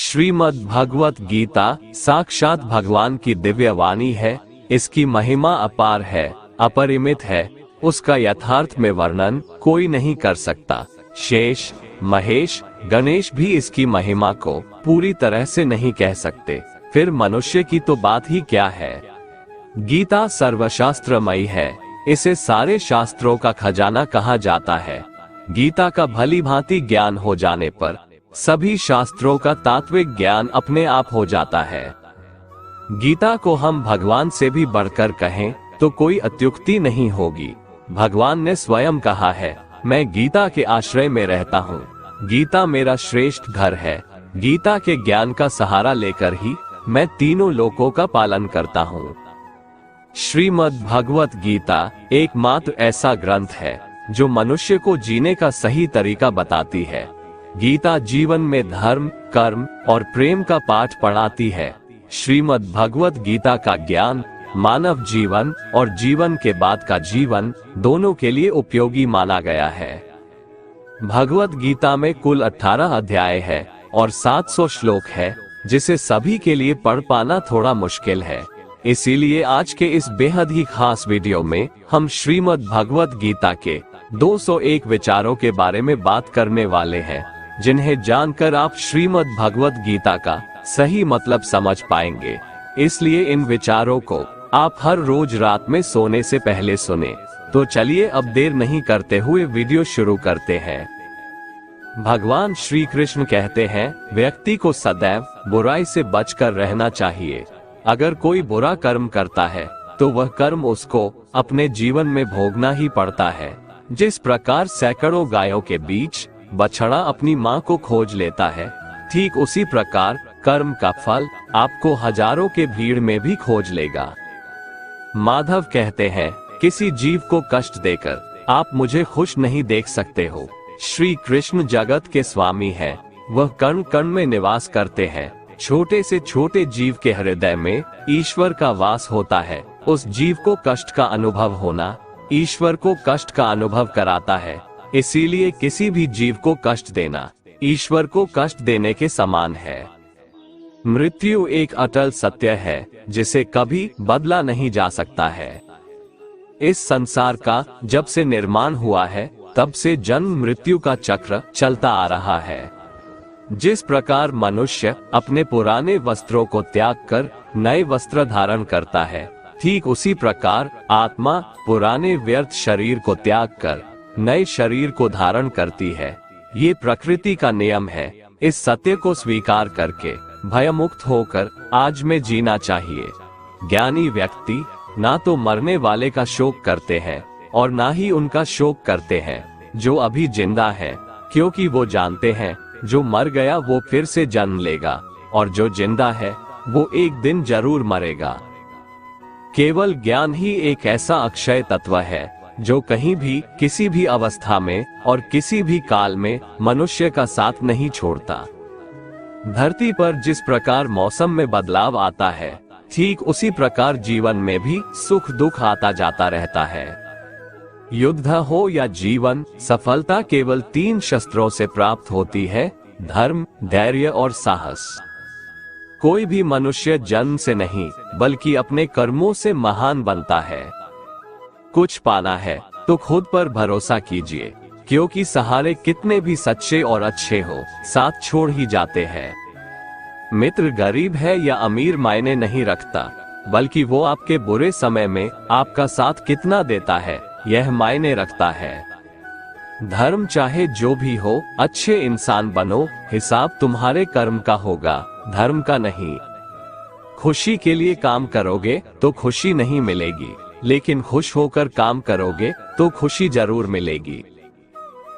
श्रीमद् भगवत गीता साक्षात भगवान की दिव्य वाणी है। इसकी महिमा अपार है, अपरिमित है। उसका यथार्थ में वर्णन कोई नहीं कर सकता। शेष, महेश, गणेश भी इसकी महिमा को पूरी तरह से नहीं कह सकते, फिर मनुष्य की तो बात ही क्या है। गीता सर्वशास्त्रमयी है। इसे सारे शास्त्रों का खजाना कहा जाता है। गीता का भली भांति ज्ञान हो जाने पर सभी शास्त्रों का तात्विक ज्ञान अपने आप हो जाता है। गीता को हम भगवान से भी बढ़कर कहें तो कोई अत्युक्ति नहीं होगी। भगवान ने स्वयं कहा है, मैं गीता के आश्रय में रहता हूँ। गीता मेरा श्रेष्ठ घर है। गीता के ज्ञान का सहारा लेकर ही मैं तीनों लोकों का पालन करता हूँ। श्रीमद् भगवत गीता एकमात्र ऐसा ग्रंथ है जो मनुष्य को जीने का सही तरीका बताती है। गीता जीवन में धर्म, कर्म और प्रेम का पाठ पढ़ाती है। श्रीमद् भगवत गीता का ज्ञान मानव जीवन और जीवन के बाद का जीवन दोनों के लिए उपयोगी माना गया है। भगवत गीता में कुल 18 अध्याय है और 700 श्लोक है, जिसे सभी के लिए पढ़ पाना थोड़ा मुश्किल है। इसीलिए आज के इस बेहद ही खास वीडियो में हम श्रीमद् भगवत गीता के 201 विचारों के बारे में बात करने वाले हैं, जिन्हें जानकर आप श्रीमद् भगवत गीता का सही मतलब समझ पाएंगे। इसलिए इन विचारों को आप हर रोज रात में सोने से पहले सुने। तो चलिए अब देर नहीं करते हुए वीडियो शुरू करते हैं। भगवान श्री कृष्ण कहते हैं, व्यक्ति को सदैव बुराई से बचकर रहना चाहिए। अगर कोई बुरा कर्म करता है तो वह कर्म उसको अपने जीवन में भोगना ही पड़ता है। जिस प्रकार सैकड़ों गायों के बीच बछड़ा अपनी माँ को खोज लेता है, ठीक उसी प्रकार कर्म का फल आपको हजारों के भीड़ में भी खोज लेगा। माधव कहते हैं, किसी जीव को कष्ट देकर आप मुझे खुश नहीं देख सकते हो। श्री कृष्ण जगत के स्वामी है। वह कण कण में निवास करते हैं। छोटे से छोटे जीव के हृदय में ईश्वर का वास होता है। उस जीव को कष्ट का अनुभव होना ईश्वर को कष्ट का अनुभव कराता है। इसीलिए किसी भी जीव को कष्ट देना ईश्वर को कष्ट देने के समान है। मृत्यु एक अटल सत्य है, जिसे कभी बदला नहीं जा सकता है। इस संसार का जब से निर्माण हुआ है, तब से जन्म मृत्यु का चक्र चलता आ रहा है। जिस प्रकार मनुष्य अपने पुराने वस्त्रों को त्याग कर नए वस्त्र धारण करता है, ठीक उसी प्रकार आत्मा पुराने व्यर्थ शरीर को त्याग कर नए शरीर को धारण करती है। ये प्रकृति का नियम है। इस सत्य को स्वीकार करके भयमुक्त होकर आज में जीना चाहिए। ज्ञानी व्यक्ति ना तो मरने वाले का शोक करते हैं और ना ही उनका शोक करते हैं जो अभी जिंदा है, क्योंकि वो जानते हैं जो मर गया वो फिर से जन्म लेगा और जो जिंदा है वो एक दिन जरूर मरेगा। केवल ज्ञान ही एक ऐसा अक्षय तत्व है जो कहीं भी, किसी भी अवस्था में और किसी भी काल में मनुष्य का साथ नहीं छोड़ता। धरती पर जिस प्रकार मौसम में बदलाव आता है, ठीक उसी प्रकार जीवन में भी सुख दुख आता जाता रहता है। युद्ध हो या जीवन, सफलता केवल 3 शस्त्रों से प्राप्त होती है: धर्म, धैर्य और साहस। कोई भी मनुष्य जन्म से नहीं बल्कि अपने कर्मों से महान बनता है। कुछ पाना है तो खुद पर भरोसा कीजिए, क्योंकि सहारे कितने भी सच्चे और अच्छे हो, साथ छोड़ ही जाते हैं। मित्र गरीब है या अमीर मायने नहीं रखता, बल्कि वो आपके बुरे समय में आपका साथ कितना देता है यह मायने रखता है। धर्म चाहे जो भी हो, अच्छे इंसान बनो। हिसाब तुम्हारे कर्म का होगा, धर्म का नहीं। खुशी के लिए काम करोगे तो खुशी नहीं मिलेगी, लेकिन खुश होकर काम करोगे तो खुशी जरूर मिलेगी।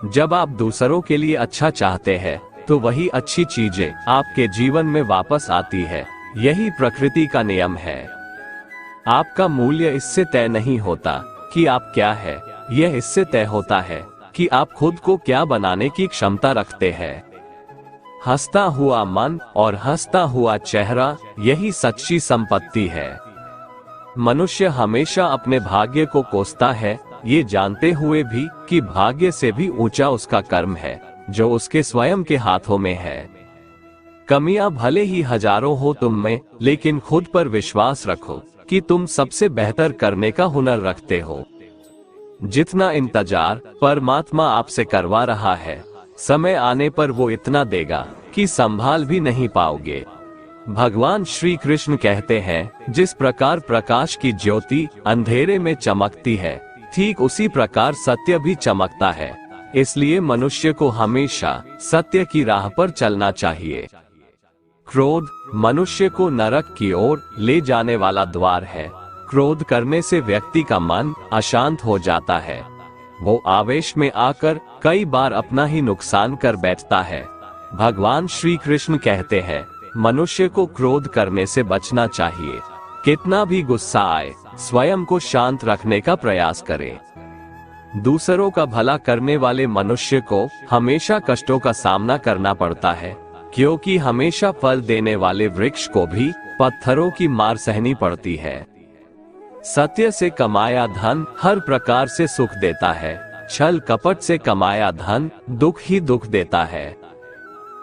जब आप दूसरों के लिए अच्छा चाहते हैं तो वही अच्छी चीजें आपके जीवन में वापस आती है। यही प्रकृति का नियम है। आपका मूल्य इससे तय नहीं होता कि आप क्या है, यह इससे तय होता है कि आप खुद को क्या बनाने की क्षमता रखते हैं। हंसता हुआ मन और हंसता हुआ चेहरा, यही सच्ची संपत्ति है। मनुष्य हमेशा अपने भाग्य को कोसता है, ये जानते हुए भी कि भाग्य से भी ऊंचा उसका कर्म है जो उसके स्वयं के हाथों में है। कमियां भले ही हजारों हो तुम में, लेकिन खुद पर विश्वास रखो कि तुम सबसे बेहतर करने का हुनर रखते हो। जितना इंतजार परमात्मा आपसे करवा रहा है, समय आने पर वो इतना देगा कि संभाल भी नहीं पाओगे। भगवान श्री कृष्ण कहते हैं, जिस प्रकार प्रकाश की ज्योति अंधेरे में चमकती है, ठीक उसी प्रकार सत्य भी चमकता है। इसलिए मनुष्य को हमेशा सत्य की राह पर चलना चाहिए। क्रोध मनुष्य को नरक की ओर ले जाने वाला द्वार है। क्रोध करने से व्यक्ति का मन अशांत हो जाता है। वो आवेश में आकर कई बार अपना ही नुकसान कर बैठता है। भगवान श्री कृष्ण कहते हैं, मनुष्य को क्रोध करने से बचना चाहिए। कितना भी गुस्सा आए, स्वयं को शांत रखने का प्रयास करें। दूसरों का भला करने वाले मनुष्य को हमेशा कष्टों का सामना करना पड़ता है, क्योंकि हमेशा फल देने वाले वृक्ष को भी पत्थरों की मार सहनी पड़ती है। सत्य से कमाया धन हर प्रकार से सुख देता है, छल कपट से कमाया धन दुख ही दुख देता है।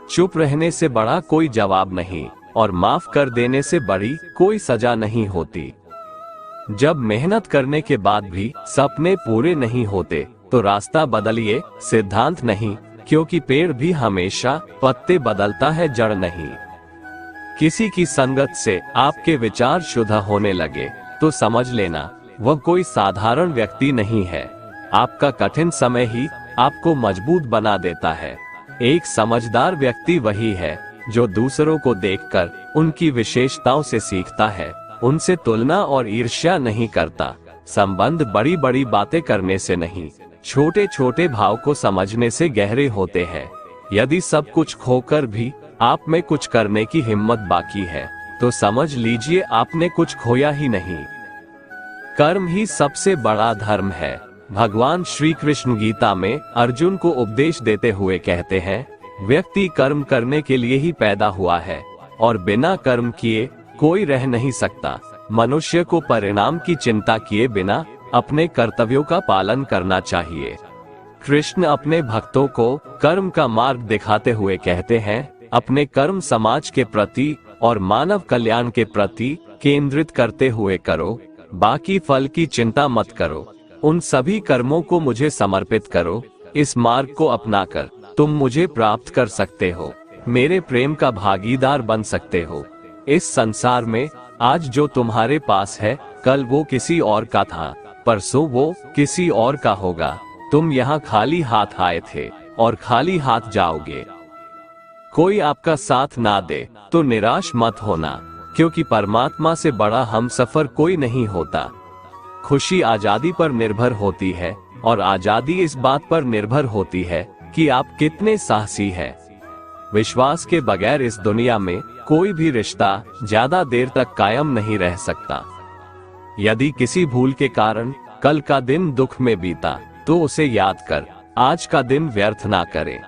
चुप रहने से बड़ा कोई जवाब नहीं, और माफ कर देने से बड़ी कोई सजा नहीं होती। जब मेहनत करने के बाद भी सपने पूरे नहीं होते, तो रास्ता बदलिए, सिद्धांत नहीं, क्योंकि पेड़ भी हमेशा पत्ते बदलता है, जड़ नहीं। किसी की संगत से आपके विचार शुद्ध होने लगे तो समझ लेना वह कोई साधारण व्यक्ति नहीं है। आपका कठिन समय ही आपको मजबूत बना देता है। एक समझदार व्यक्ति वही है जो दूसरों को देखकर उनकी विशेषताओं से सीखता है, उनसे तुलना और ईर्ष्या नहीं करता। संबंध बड़ी बड़ी बातें करने से नहीं, छोटे छोटे भाव को समझने से गहरे होते हैं। यदि सब कुछ खोकर भी आप में कुछ करने की हिम्मत बाकी है, तो समझ लीजिए आपने कुछ खोया ही नहीं। कर्म ही सबसे बड़ा धर्म है। भगवान श्री कृष्ण गीता में अर्जुन को उपदेश देते हुए कहते हैं, व्यक्ति कर्म करने के लिए ही पैदा हुआ है और बिना कर्म किए कोई रह नहीं सकता। मनुष्य को परिणाम की चिंता किए बिना अपने कर्तव्यों का पालन करना चाहिए। कृष्ण अपने भक्तों को कर्म का मार्ग दिखाते हुए कहते हैं, अपने कर्म समाज के प्रति और मानव कल्याण के प्रति केंद्रित करते हुए करो, बाकी फल की चिंता मत करो। उन सभी कर्मों को मुझे समर्पित करो। इस मार्ग को अपनाकर तुम मुझे प्राप्त कर सकते हो, मेरे प्रेम का भागीदार बन सकते हो। इस संसार में आज जो तुम्हारे पास है, कल वो किसी और का था, परसों वो किसी और का होगा। तुम यहाँ खाली हाथ आए थे और खाली हाथ जाओगे। कोई आपका साथ ना दे तो निराश मत होना, क्योंकि परमात्मा से बड़ा हमसफर कोई नहीं होता। खुशी आजादी पर निर्भर होती है, और आजादी इस बात पर निर्भर होती है कि आप कितने साहसी हैं। विश्वास के बगैर इस दुनिया में कोई भी रिश्ता ज्यादा देर तक कायम नहीं रह सकता। यदि किसी भूल के कारण कल का दिन दुख में बीता, तो उसे याद कर आज का दिन व्यर्थ ना करे।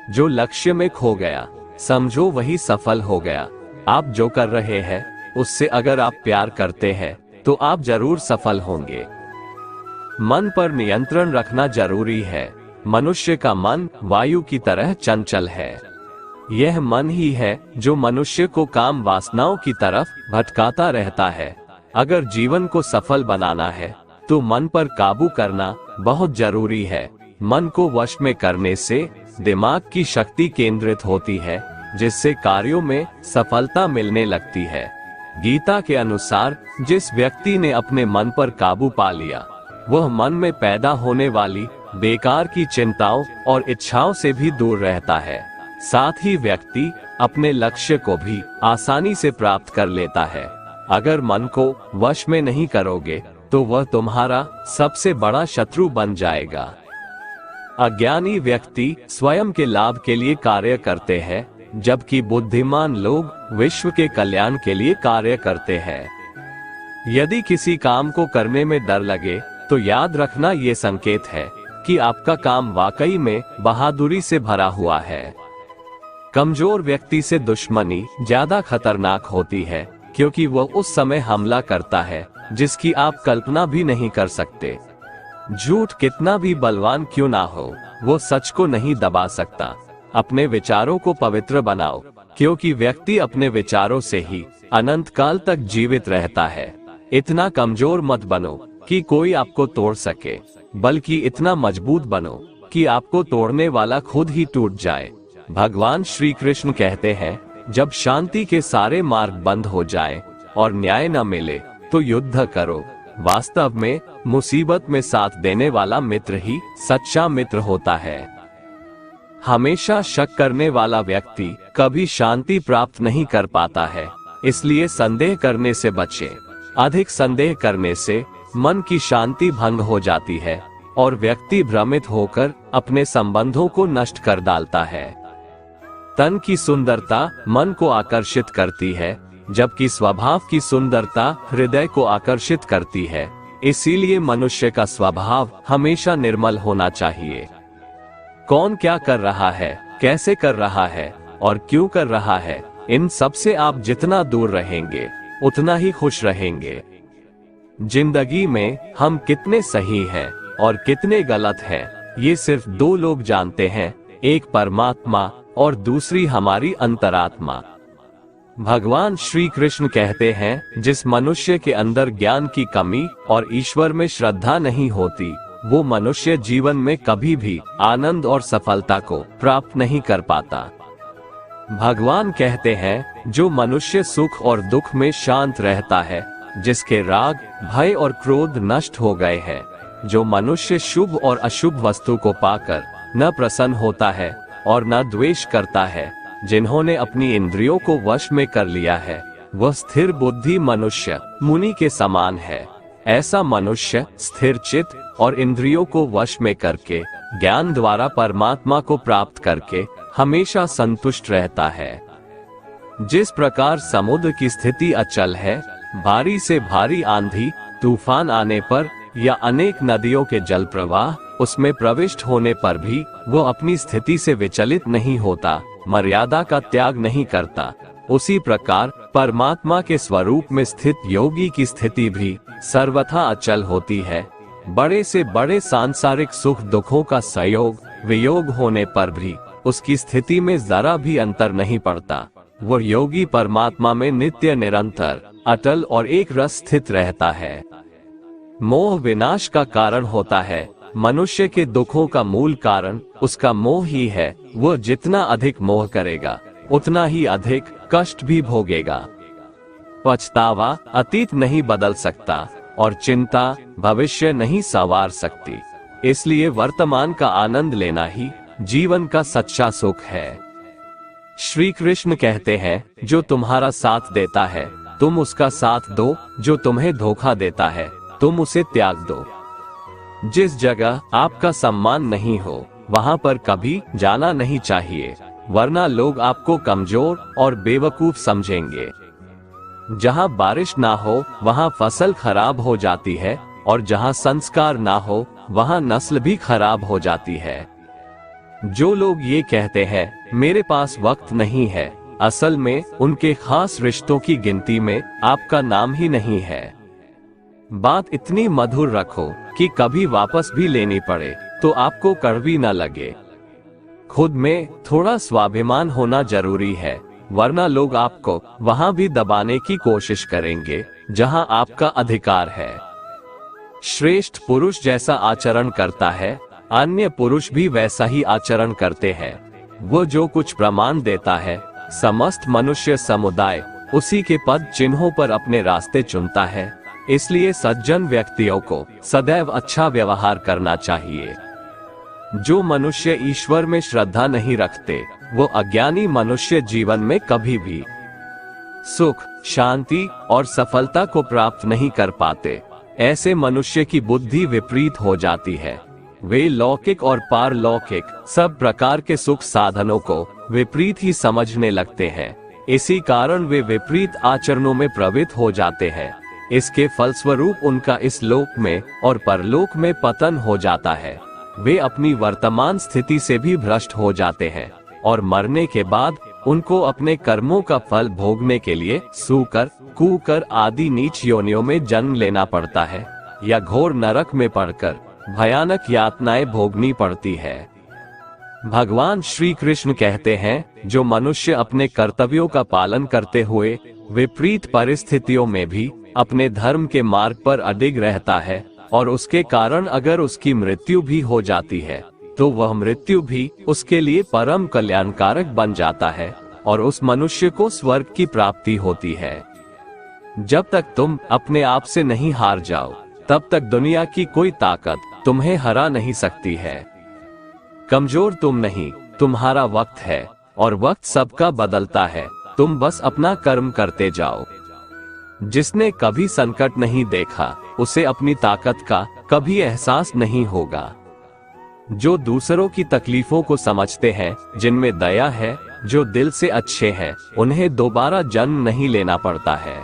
जो लक्ष्य में खो गया, समझो वही सफल हो गया। आप जो कर रहे हैं, उससे अगर आप प्यार करते हैं, तो आप जरूर सफल होंगे। मन पर नियंत्रण रखना जरूरी है। मनुष्य का मन वायु की तरह चंचल है। यह मन ही है जो मनुष्य को काम वासनाओं की तरफ भटकाता रहता है। अगर जीवन को सफल बनाना है, तो मन पर काबू करना बहुत जरूरी है। मन को वश में करने से दिमाग की शक्ति केंद्रित होती है, जिससे कार्यों में सफलता मिलने लगती है। गीता के अनुसार जिस व्यक्ति ने अपने मन पर काबू पा लिया, वह मन में पैदा होने वाली बेकार की चिंताओं और इच्छाओं से भी दूर रहता है। साथ ही व्यक्ति अपने लक्ष्य को भी आसानी से प्राप्त कर लेता है। अगर मन को वश में नहीं करोगे, तो वह तुम्हारा सबसे बड़ा शत्रु बन जाएगा। अज्ञानी व्यक्ति स्वयं के लाभ के लिए कार्य करते हैं, जबकि बुद्धिमान लोग विश्व के कल्याण के लिए कार्य करते हैं। यदि किसी काम को करने में डर लगे, तो याद रखना ये संकेत है कि आपका काम वाकई में बहादुरी से भरा हुआ है। कमजोर व्यक्ति से दुश्मनी ज्यादा खतरनाक होती है, क्योंकि वह उस समय हमला करता है जिसकी आप कल्पना भी नहीं कर सकते। झूठ कितना भी बलवान क्यों ना हो, वो सच को नहीं दबा सकता। अपने विचारों को पवित्र बनाओ, क्योंकि व्यक्ति अपने विचारों से ही अनंत काल तक जीवित रहता है। इतना कमजोर मत बनो कि कोई आपको तोड़ सके, बल्कि इतना मजबूत बनो कि आपको तोड़ने वाला खुद ही टूट जाए। भगवान श्री कृष्ण कहते हैं, जब शांति के सारे मार्ग बंद हो जाए और न्याय न मिले तो युद्ध करो। वास्तव में मुसीबत में साथ देने वाला मित्र ही सच्चा मित्र होता है। हमेशा शक करने वाला व्यक्ति कभी शांति प्राप्त नहीं कर पाता है। इसलिए संदेह करने से बचें। अधिक संदेह करने से मन की शांति भंग हो जाती है और व्यक्ति भ्रमित होकर अपने संबंधों को नष्ट कर डालता है। तन की सुंदरता मन को आकर्षित करती है, जबकि स्वभाव की सुंदरता हृदय को आकर्षित करती है। इसीलिए मनुष्य का स्वभाव हमेशा निर्मल होना चाहिए। कौन क्या कर रहा है, कैसे कर रहा है और क्यों कर रहा है, इन सब से आप जितना दूर रहेंगे उतना ही खुश रहेंगे। जिंदगी में हम कितने सही हैं और कितने गलत हैं, ये सिर्फ दो लोग जानते हैं, एक परमात्मा और दूसरी हमारी अंतरात्मा। भगवान श्री कृष्ण कहते हैं, जिस मनुष्य के अंदर ज्ञान की कमी और ईश्वर में श्रद्धा नहीं होती, वो मनुष्य जीवन में कभी भी आनंद और सफलता को प्राप्त नहीं कर पाता। भगवान कहते हैं, जो मनुष्य सुख और दुख में शांत रहता है, जिसके राग, भय और क्रोध नष्ट हो गए हैं, जो मनुष्य शुभ और अशुभ वस्तु को पाकर न प्रसन्न होता है और न द्वेष करता है, जिन्होंने अपनी इंद्रियों को वश में कर लिया है, वह स्थिर बुद्धि मनुष्य मुनि के समान है। ऐसा मनुष्य स्थिर चित्त और इंद्रियों को वश में करके ज्ञान द्वारा परमात्मा को प्राप्त करके हमेशा संतुष्ट रहता है। जिस प्रकार समुद्र की स्थिति अचल है, भारी से भारी आंधी तूफान आने पर या अनेक नदियों के जल प्रवाह उसमें प्रविष्ट होने पर भी वो अपनी स्थिति से विचलित नहीं होता, मर्यादा का त्याग नहीं करता, उसी प्रकार परमात्मा के स्वरूप में स्थित योगी की स्थिति भी सर्वथा अचल होती है। बड़े से बड़े सांसारिक सुख दुखों का संयोग वियोग होने पर भी उसकी स्थिति में जरा भी अंतर नहीं पड़ता। वो योगी परमात्मा में नित्य निरंतर अटल और एक रस स्थित रहता है। मोह विनाश का कारण होता है। मनुष्य के दुखों का मूल कारण उसका मोह ही है। वो जितना अधिक मोह करेगा उतना ही अधिक कष्ट भी भोगेगा। पछतावा अतीत नहीं बदल सकता और चिंता भविष्य नहीं संवार सकती। इसलिए वर्तमान का आनंद लेना ही जीवन का सच्चा सुख है। श्री कृष्ण कहते हैं, जो तुम्हारा साथ देता है तुम उसका साथ दो, जो तुम्हें धोखा देता है तुम उसे त्याग दो। जिस जगह आपका सम्मान नहीं हो वहां पर कभी जाना नहीं चाहिए, वरना लोग आपको कमजोर और बेवकूफ समझेंगे। जहां बारिश ना हो वहां फसल खराब हो जाती है और जहां संस्कार ना हो वहां नस्ल भी खराब हो जाती है। जो लोग ये कहते हैं मेरे पास वक्त नहीं है, असल में उनके खास रिश्तों की गिनती में आपका नाम ही नहीं है। बात इतनी मधुर रखो कि कभी वापस भी लेनी पड़े तो आपको कड़वी न लगे। खुद में थोड़ा स्वाभिमान होना जरूरी है, वरना लोग आपको वहां भी दबाने की कोशिश करेंगे जहां आपका अधिकार है। श्रेष्ठ पुरुष जैसा आचरण करता है, अन्य पुरुष भी वैसा ही आचरण करते हैं। वो जो कुछ प्रमाण देता है, समस्त मनुष्य समुदाय उसी के पद चिन्हों पर अपने रास्ते चुनता है। इसलिए सज्जन व्यक्तियों को सदैव अच्छा व्यवहार करना चाहिए। जो मनुष्य ईश्वर में श्रद्धा नहीं रखते, वो अज्ञानी मनुष्य जीवन में कभी भी सुख, शांति और सफलता को प्राप्त नहीं कर पाते। ऐसे मनुष्य की बुद्धि विपरीत हो जाती है। वे लौकिक और पारलौकिक सब प्रकार के सुख साधनों को विपरीत ही समझने लगते हैं। इसी कारण वे विपरीत आचरणों में प्रवृत्त हो जाते हैं। इसके फलस्वरूप उनका इस लोक में और परलोक में पतन हो जाता है। वे अपनी वर्तमान स्थिति से भी भ्रष्ट हो जाते हैं और मरने के बाद उनको अपने कर्मों का फल भोगने के लिए सूकर, कूकर आदि नीच योनियों में जन्म लेना पड़ता है या घोर नरक में पड़कर भयानक यातनाएं भोगनी पड़ती है। भगवान श्री कृष्ण कहते हैं, जो मनुष्य अपने कर्तव्यों का पालन करते हुए विपरीत परिस्थितियों में भी अपने धर्म के मार्ग पर अडिग रहता है और उसके कारण अगर उसकी मृत्यु भी हो जाती है तो वह मृत्यु भी उसके लिए परम कल्याणकारक बन जाता है और उस मनुष्य को स्वर्ग की प्राप्ति होती है। जब तक तुम अपने आप से नहीं हार जाओ तब तक दुनिया की कोई ताकत तुम्हें हरा नहीं सकती है। कमजोर तुम नहीं, तुम्हारा वक्त है और वक्त सबका बदलता है। तुम बस अपना कर्म करते जाओ। जिसने कभी संकट नहीं देखा उसे अपनी ताकत का कभी एहसास नहीं होगा। जो दूसरों की तकलीफों को समझते हैं, जिनमें दया है, जो दिल से अच्छे हैं, उन्हें दोबारा जन्म नहीं लेना पड़ता है।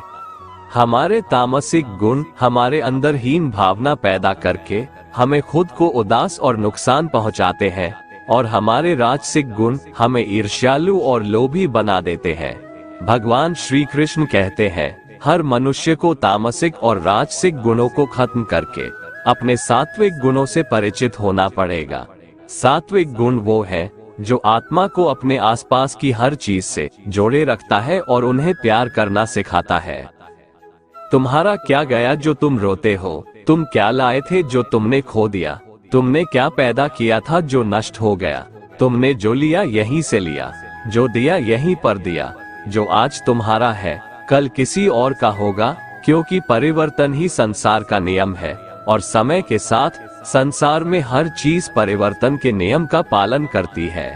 हमारे तामसिक गुण हमारे अंदर हीन भावना पैदा करके हमें खुद को उदास और नुकसान पहुंचाते हैं और हमारे राजसिक गुण हमें ईर्ष्यालु और लोभी बना देते हैं। भगवान श्री कृष्ण कहते हैं, हर मनुष्य को तामसिक और राजसिक गुणों को खत्म करके अपने सात्विक गुणों से परिचित होना पड़ेगा। सात्विक गुण वो है जो आत्मा को अपने आसपास की हर चीज से जोड़े रखता है और उन्हें प्यार करना सिखाता है। तुम्हारा क्या गया जो तुम रोते हो? तुम क्या लाए थे जो तुमने खो दिया? तुमने क्या पैदा किया था जो नष्ट हो गया? तुमने जो लिया यहीं से लिया, जो दिया यहीं पर दिया। जो आज तुम्हारा है कल किसी और का होगा, क्योंकि परिवर्तन ही संसार का नियम है और समय के साथ संसार में हर चीज परिवर्तन के नियम का पालन करती है।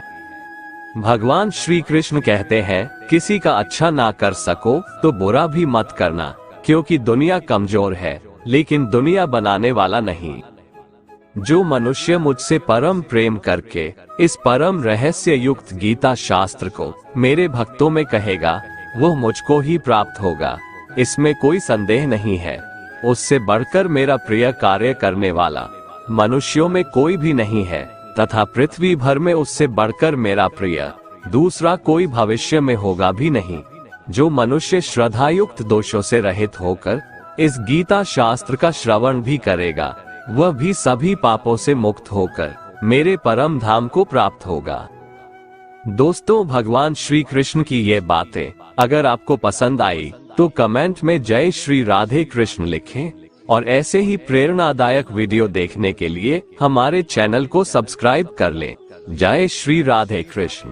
भगवान श्री कृष्ण कहते हैं, किसी का अच्छा ना कर सको तो बुरा भी मत करना, क्योंकि दुनिया कमजोर है लेकिन दुनिया बनाने वाला नहीं। जो मनुष्य मुझसे परम प्रेम करके इस परम रहस्य युक्त गीता शास्त्र को मेरे भक्तों में कहेगा, वो मुझको ही प्राप्त होगा, इसमें कोई संदेह नहीं है। उससे बढ़कर मेरा प्रिय कार्य करने वाला मनुष्यों में कोई भी नहीं है तथा पृथ्वी भर में उससे बढ़कर मेरा प्रिय दूसरा कोई भविष्य में होगा भी नहीं। जो मनुष्य श्रद्धायुक्त दोषों से रहित होकर इस गीता शास्त्र का श्रवण भी करेगा, वह भी सभी पापों से मुक्त होकर मेरे परम धाम को प्राप्त होगा। दोस्तों, भगवान श्री कृष्ण की ये बातें अगर आपको पसंद आई तो कमेंट में जय श्री राधे कृष्ण लिखें और ऐसे ही प्रेरणादायक वीडियो देखने के लिए हमारे चैनल को सब्सक्राइब कर लें। जय श्री राधे कृष्ण।